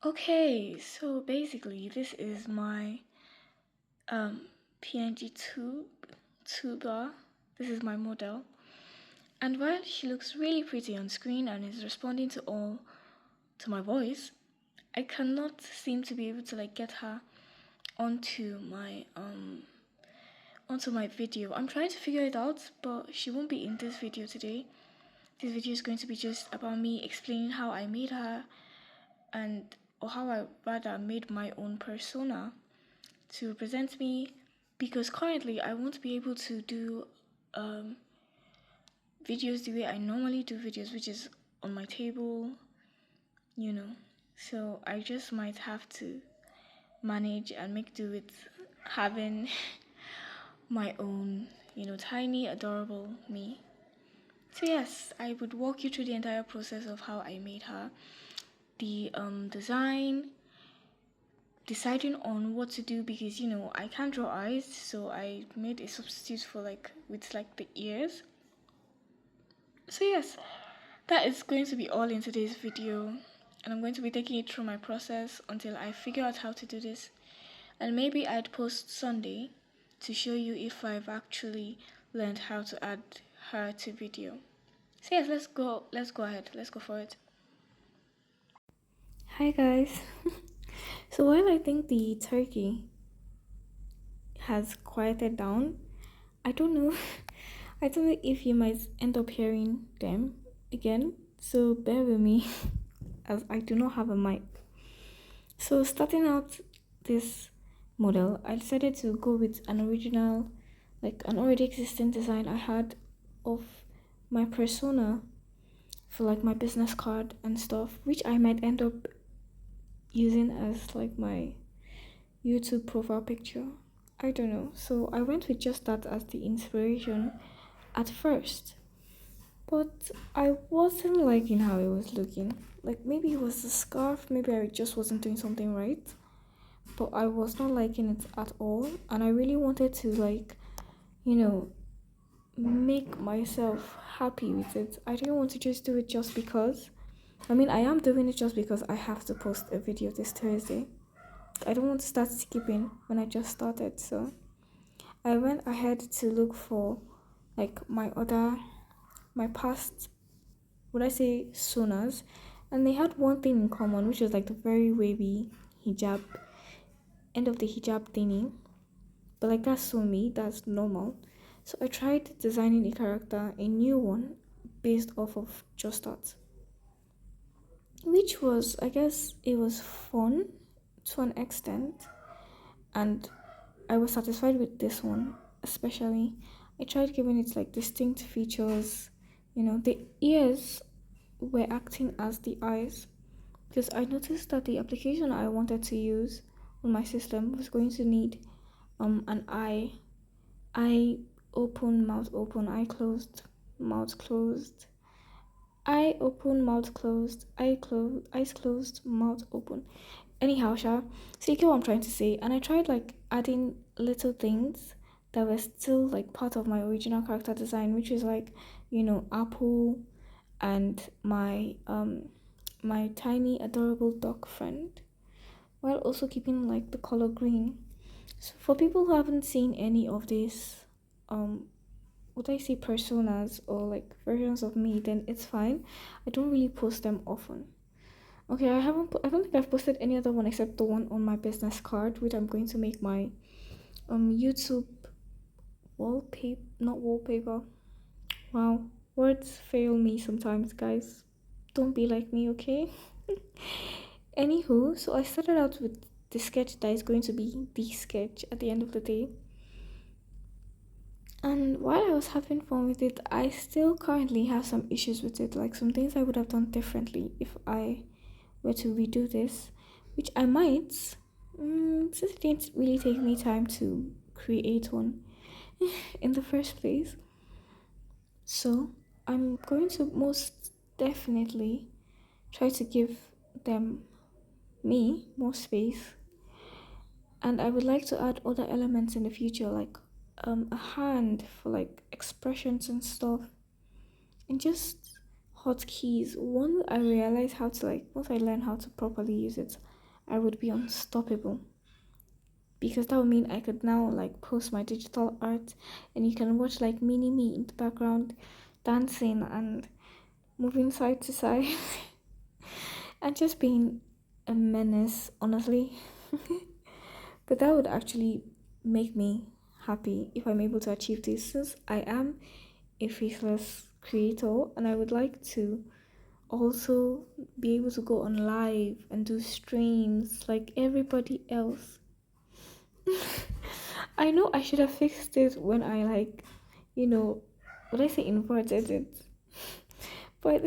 Okay, so basically this is my tuber. This is my model. And while she looks really pretty on screen and is responding to my voice, I cannot seem to be able to get her onto my video. I'm trying to figure it out, but she won't be in this video today. This video is going to be just about me explaining how I made her or how I rather made my own persona to represent me, because currently I won't be able to do videos the way I normally do videos, which is on my table, you know. So I just might have to manage and make do with having my own, tiny, adorable me. So yes, I would walk you through the entire process of how I made her, the design, deciding on what to do, because I can't draw eyes, so I made a substitute for with the ears. So yes, that is going to be all in today's video, and I'm going to be taking you through my process until I figure out how to do this. And maybe I'd post Sunday to show you if I've actually learned how to add her to video. So yes, let's go ahead, let's go for it. Hi guys. So while I think the turkey has quieted down, I don't know. I don't know if you might end up hearing them again. So bear with me as I do not have a mic. So starting out this model, I decided to go with an original, an already existing design I had of my persona for my business card and stuff, which I might end up using as my YouTube profile picture. I don't know. So I went with just that as the inspiration at first. But I wasn't liking how it was looking. Maybe it was the scarf, maybe I just wasn't doing something right. But I was not liking it at all. And I really wanted to you know, make myself happy with it. I didn't want to just do it just because. I mean, I am doing it just because I have to post a video this Thursday. I don't want to start skipping when I just started, so I went ahead to look for my past, would I say sonas, and they had one thing in common, which was the very wavy hijab, end of the hijab thingy. But that's so me, that's normal. So I tried designing a character, a new one, based off of just that, which was, I guess, it was fun to an extent, and I was satisfied with this one, especially. I tried giving it distinct features. The ears were acting as the eyes, because I noticed that the application I wanted to use on my system was going to need an eye open, mouth open, eye closed, mouth closed, eye open, mouth closed, eyes closed, mouth open. Anyhow, so you get what I'm trying to say. And I tried adding little things that were still part of my original character design, which is apple and my tiny adorable dog friend, while also keeping the color green. So for people who haven't seen any of these would I say personas or versions of me, then it's fine. I don't really post them often. Okay, I don't think I've posted any other one except the one on my business card, which I'm going to make my YouTube wallpaper, not wallpaper. Wow, words fail me sometimes, guys. Don't be like me, okay? Anywho, so I started out with the sketch that is going to be the sketch at the end of the day. And while I was having fun with it, I still currently have some issues with it, some things I would have done differently if I were to redo this, which I might, since it didn't really take me time to create one in the first place. So I'm going to most definitely try to give them me more space, and I would like to add other elements in the future, a hand for expressions and stuff, and just hotkeys. Once I realized how to once I learned how to properly use it, I would be unstoppable. Because that would mean I could now post my digital art, and you can watch mini me in the background dancing and moving side to side and just being a menace, honestly. But that would actually make me happy if I'm able to achieve this, since I am a faceless creator and I would like to also be able to go on live and do streams like everybody else. I know I should have fixed it when I would I say inverted it? But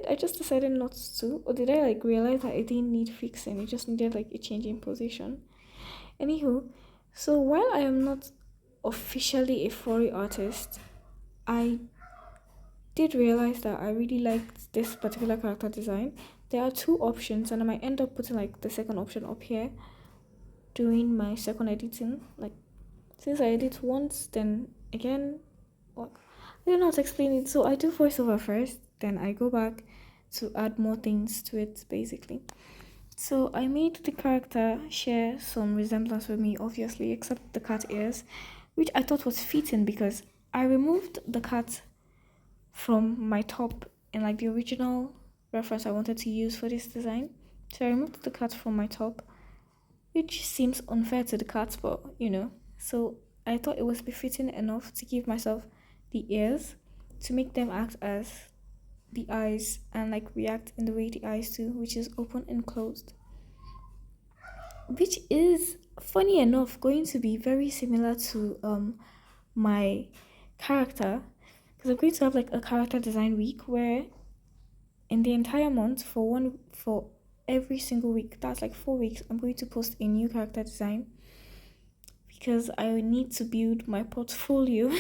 I just decided not to. Or did I realize that it didn't need fixing? It just needed a change in position. Anywho, so while I am not officially a furry artist, I did realize that I really liked this particular character design. There are two options, and I might end up putting the second option up here doing my second editing. Since I edit once, then again, I don't know how to explain it. So I do voiceover first, then I go back to add more things to it, basically. So I made the character share some resemblance with me, obviously, except the cat ears, which I thought was fitting because I removed the cat from my top in the original reference I wanted to use for this design. So I removed the cat from my top, which seems unfair to the cat, but So I thought it was befitting enough to give myself the ears to make them act as the eyes and react in the way the eyes do, which is open and closed. Which is funny enough going to be very similar to my character, because I'm going to have a character design week where in the entire month for every single week, that's 4 weeks, I'm going to post a new character design because I need to build my portfolio.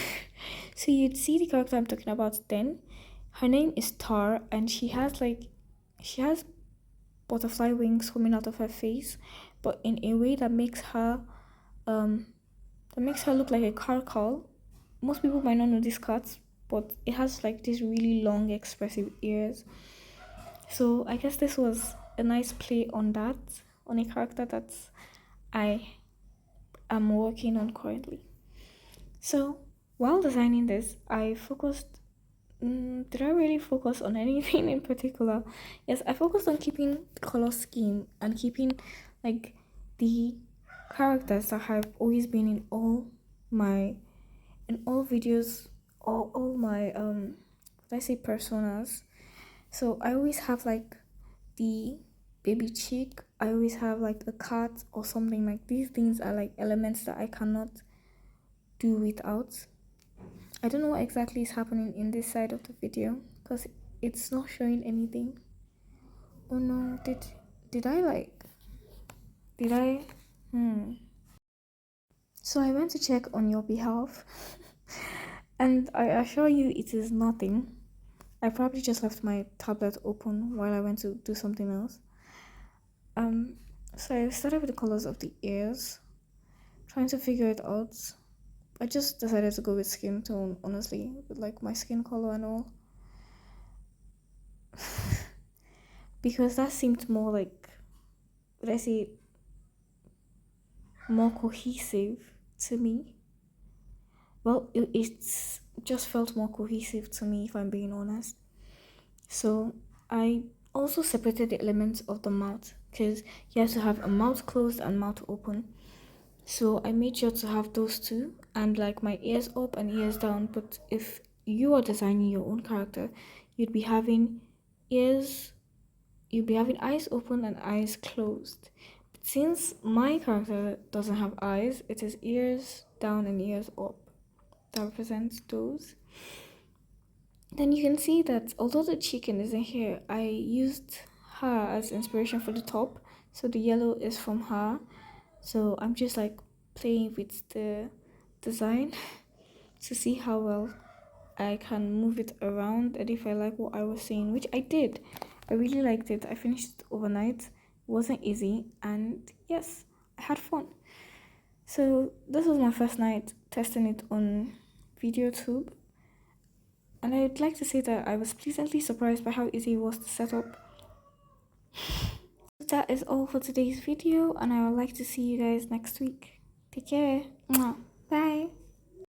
So you'd see the character I'm talking about then. Her name is Tar, and she has butterfly wings coming out of her face, but in a way that makes her look like a caracal. Most people might not know this cat, but it has these really long expressive ears. So I guess this was a nice play on that, on a character that I am working on currently. So while designing this, I focused. Did I really focus on anything in particular? Yes, I focused on keeping the color scheme and keeping the characters that have always been in all videos, or all my let's say personas. So I always have the baby chick. I always have a cat or something. These things are elements that I cannot do without. I don't know what exactly is happening in this side of the video because it's not showing anything. Oh no, did I did I So I went to check on your behalf and I assure you it is nothing. I probably just left my tablet open while I went to do something else. So I started with the colors of the ears, trying to figure it out. I just decided to go with skin tone, honestly, with my skin color and all. Because that seemed more more cohesive to me. Well, it's just felt more cohesive to me, if I'm being honest. So I also separated the elements of the mouth because you have to have a mouth closed and mouth open. So I made sure to have those two and my ears up and ears down. But if you are designing your own character, you'd be having eyes open and eyes closed. But since my character doesn't have eyes, it is ears down and ears up that represents those. Then you can see that although the chicken isn't here, I used her as inspiration for the top. So the yellow is from her. So I'm just playing with the design to see how well I can move it around and if I like what I was seeing, which I did. I really liked it. I finished it overnight. It wasn't easy, and yes, I had fun. So this was my first night testing it on VeadotTube. And I would like to say that I was pleasantly surprised by how easy it was to set up. That is all for today's video, and I would like to see you guys next week. Take care. Mwah. Bye.